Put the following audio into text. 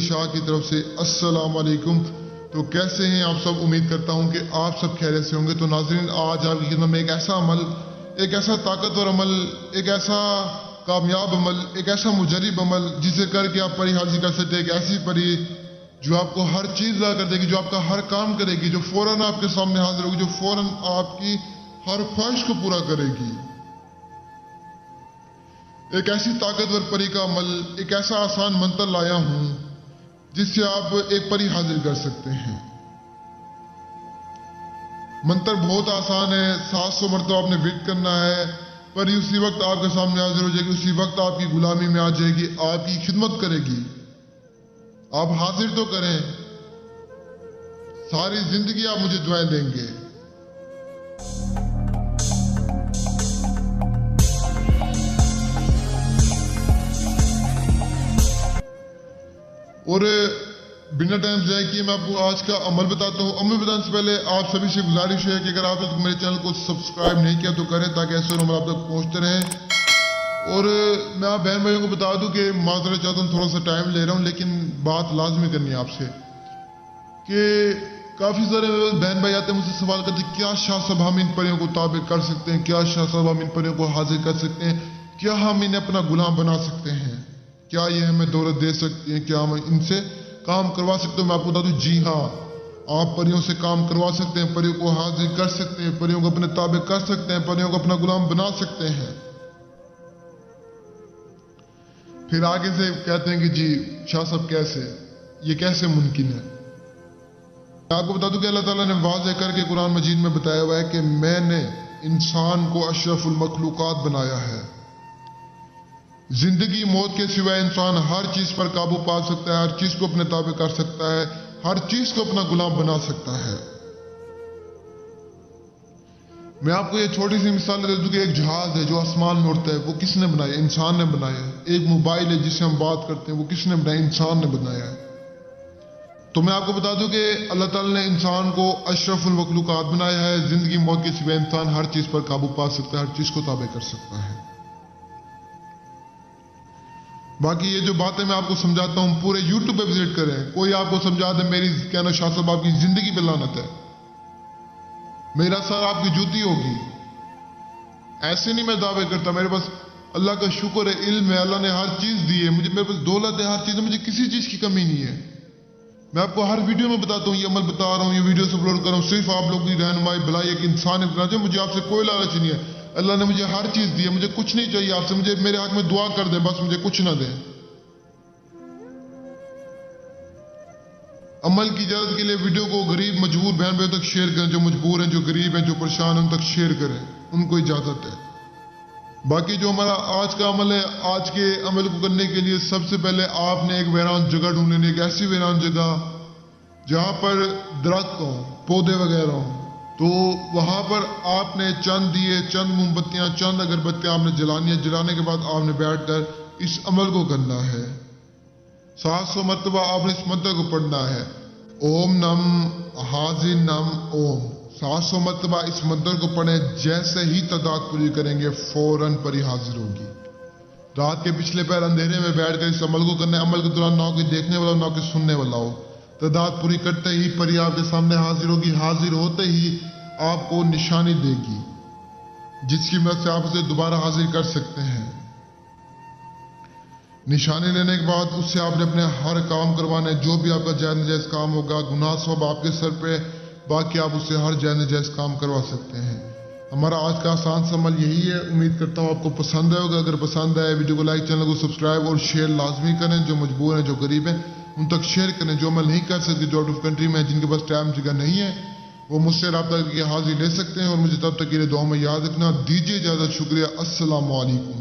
شاہ کی طرف سے السلام علیکم۔ تو کیسے ہیں آپ سب؟ امید کرتا ہوں کہ آپ سب خیریت سے ہوں گے۔ تو ناظرین، آج آپ کی خدمت میں ایک ایسا عمل، ایک ایسا طاقتور عمل، ایک ایسا کامیاب عمل، ایک ایسا مجرب عمل جسے کر کے آپ پری حاضر کر سکتے ہیں۔ ایک ایسی پری جو آپ کو ہر چیز لا کر دے گی، جو آپ کا ہر کام کرے گی، جو فوراً آپ کے سامنے حاضر ہوگی، جو فوراً آپ کی ہر خواہش کو پورا کرے گی۔ ایک ایسی طاقتور پری کا عمل، ایک ایسا آسان منتر لایا ہوں جس سے آپ ایک پری حاضر کر سکتے ہیں۔ منتر بہت آسان ہے، 700 مرتبہ آپ نے ورد کرنا ہے، پری اسی وقت آپ کے سامنے حاضر ہو جائے گی، اسی وقت آپ کی غلامی میں آ جائے گی، آپ کی خدمت کرے گی۔ آپ حاضر تو کریں، ساری زندگی آپ مجھے دعائیں دیں گے۔ اور بنا ٹائم ضائع کیے میں آپ کو آج کا عمل بتاتا ہوں۔ عمل بتانے سے پہلے آپ سبھی سے گزارش ہے کہ اگر آپ نے میرے چینل کو سبسکرائب نہیں کیا تو کریں، تاکہ ایسے عمل آپ تک پہنچتے رہیں۔ اور میں آپ بہن بھائیوں کو بتا دوں کہ معذرت چاہتا ہوں، تھوڑا سا ٹائم لے رہا ہوں، لیکن بات لازمی کرنی ہے آپ سے کہ کافی سارے بہن بھائی آتے ہیں مجھ سے سوال کرتے ہیں، کیا شاہ صاحب ہم ان پریوں کو تابع کر سکتے ہیں؟ کیا شاہ صاحب ہم ان پریوں کو حاضر کر سکتے ہیں؟ کیا ہم انہیں اپنا غلام بنا سکتے ہیں؟ کیا یہ ہمیں دولت دے سکتی ہیں؟ کیا ہم ان سے کام کروا سکتے ہیں؟ میں آپ کو بتا دوں، جی ہاں، آپ پریوں سے کام کروا سکتے ہیں، پریوں کو حاضر کر سکتے ہیں، پریوں کو اپنے تابع کر سکتے ہیں، پریوں کو اپنا غلام بنا سکتے ہیں۔ پھر آگے سے کہتے ہیں کہ جی شاہ صاحب کیسے، یہ کیسے ممکن ہے؟ میں آپ کو بتا دوں کہ اللہ تعالیٰ نے واضح کر کے قرآن مجید میں بتایا ہوا ہے کہ میں نے انسان کو اشرف المخلوقات بنایا ہے۔ زندگی موت کے سوائے انسان ہر چیز پر قابو پا سکتا ہے، ہر چیز کو اپنے تابع کر سکتا ہے، ہر چیز کو اپنا غلام بنا سکتا ہے۔ میں آپ کو یہ چھوٹی سی مثال دے دوں کہ ایک جہاز ہے جو آسمان میں اڑتا ہے، وہ کس نے بنایا؟ انسان نے بنایا ہے۔ ایک موبائل ہے جس سے ہم بات کرتے ہیں، وہ کس نے بنایا؟ انسان نے بنایا ہے۔ تو میں آپ کو بتا دوں کہ اللہ تعالیٰ نے انسان کو اشرف المخلوقات بنایا ہے۔ زندگی موت کے سوائے انسان ہر چیز پر قابو پا سکتا ہے، ہر چیز کو تابع کر سکتا ہے۔ باقی یہ جو باتیں میں آپ کو سمجھاتا ہوں، پورے یوٹیوب پہ وزٹ کریں، کوئی آپ کو سمجھا دے میری کہنا شاہ صاحب آپ کی زندگی پہ لعنت ہے، میرا سر آپ کی جوتی ہوگی، ایسے نہیں میں دعوے کرتا۔ میرے پاس اللہ کا شکر ہے، علم ہے، اللہ نے ہر چیز دی ہے مجھے، میرے پاس دولت ہے، ہر چیز ہے، مجھے کسی چیز کی کمی نہیں ہے۔ میں آپ کو ہر ویڈیو میں بتاتا ہوں، یہ عمل بتا رہا ہوں، یہ ویڈیوز اپلوڈ کر رہا ہوں، صرف آپ لوگوں کی رہنمائی بھلائی ایک انسانیت بنا چاہیے۔ مجھے آپ سے کوئی لالچ نہیں ہے، اللہ نے مجھے ہر چیز دی ہے، مجھے کچھ نہیں چاہیے آپ سے، مجھے میرے حق میں دعا کر دیں بس، مجھے کچھ نہ دیں۔ عمل کی اجازت کے لیے ویڈیو کو غریب مجبور بہن بھائیوں تک شیئر کریں، جو مجبور ہیں، جو غریب ہیں، جو پریشان ہیں، ان تک شیئر کریں، ان کو اجازت ہے۔ باقی جو ہمارا آج کا عمل ہے، آج کے عمل کو کرنے کے لیے سب سے پہلے آپ نے ایک ویران جگہ ڈھونڈ لینی ہے، ایک ایسی ویران جگہ جہاں پر درخت ہوں، پودے وغیرہ ہوں۔ تو وہاں پر آپ نے چند دیے، چند موم بتیاں، چند اگربتیاں آپ نے جلانی ہے۔ جلانے کے بعد آپ نے بیٹھ کر اس عمل کو کرنا ہے۔ 700 مرتبہ آپ نے اس منتر کو پڑھنا ہے، اوم نم حاضر نم اوم۔ 700 مرتبہ اس منتر کو پڑھیں، جیسے ہی تعداد پوری کریں گے فوراً پری حاضر ہوگی۔ رات کے پچھلے پہر اندھیرے میں بیٹھ کر اس عمل کو کرنا ہے۔ عمل کے دوران نہ کوئی دیکھنے والا ہو، نہ کوئی سننے والا ہو۔ تعداد پوری کرتے ہی پری آپ کے سامنے حاضر ہوگی، حاضر ہوتے ہی آپ کو نشانی دے گی جس کی مدد سے آپ اسے دوبارہ حاضر کر سکتے ہیں۔ نشانی لینے کے بعد اس سے آپ نے اپنے ہر کام کروانے، جو بھی آپ کا جائز نجائز کام ہوگا، گناہ سواب آپ کے سر پہ، باقی آپ اس سے ہر جائز نجائز کام کروا سکتے ہیں۔ ہمارا آج کا آسان سا عمل یہی ہے، امید کرتا ہوں آپ کو پسند آئے ہوگا۔ اگر پسند آئے ویڈیو کو لائک، چینل کو سبسکرائب اور شیئر لازمی کریں۔ جو مجبور ہیں، جو غریب ہیں، ان تک شیئر کریں۔ جو عمل نہیں کر سکتے، جو آؤٹ آف کنٹری میں ہیں، جن کے پاس ٹائم جگہ نہیں ہے، وہ مجھ سے رابطہ کر کے حاضری لے سکتے ہیں۔ اور مجھے تب تک کے لیے دعاؤں میں یاد رکھنا۔ دیجیے اجازت، شکریہ، السلام علیکم۔